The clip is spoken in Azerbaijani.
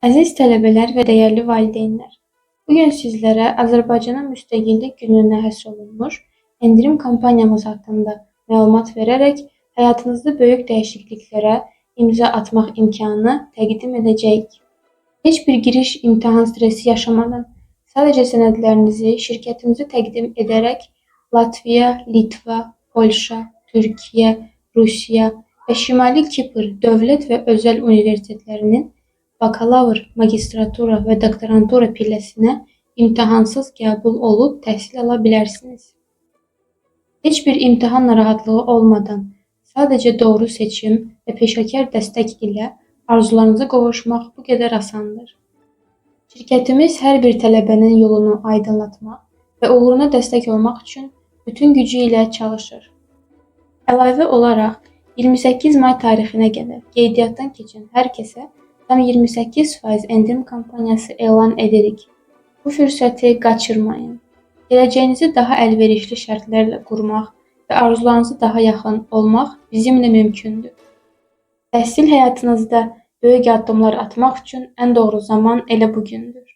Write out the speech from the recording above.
Əziz tələbələr və dəyərli valideynlər, bu gün sizlərə Azərbaycanın Müstəqillik gününə həsr olunmuş endirim kampaniyamız haqqında məlumat verərək həyatınızda böyük dəyişikliklərə imza atmaq imkanını təqdim edəcəyik. Heç bir giriş imtahan stresi yaşamadan sadəcə sənədlərinizi şirkətimizə təqdim edərək Latviya, Litva, Polşa, Türkiyə, Rusiya və Şimali Kipr dövlət və özəl universitetlərinin bakalavr, magistratura və doktorantura pilləsinə imtahansız qəbul olub təhsil ala bilərsiniz. Heç bir imtahan narahatlığı olmadan sadəcə doğru seçim və peşəkar dəstək ilə arzularınıza qovuşmaq bu qədər asandır. Şirkətimiz hər bir tələbənin yolunu aydınlatmaq və uğuruna dəstək olmaq üçün bütün gücü ilə çalışır. Əlavə olaraq 28 may tarixinə qədər qeydiyyatdan keçən hər kəsə tam 28% endirim kampaniyası elan edirik. Bu fürsəti qaçırmayın. Gələcəyinizi daha əlverişli şərtlərlə qurmaq və arzularınıza daha yaxın olmaq bizimlə mümkündür. Təhsil həyatınızda böyük addımlar atmaq üçün ən doğru zaman elə bu gündür.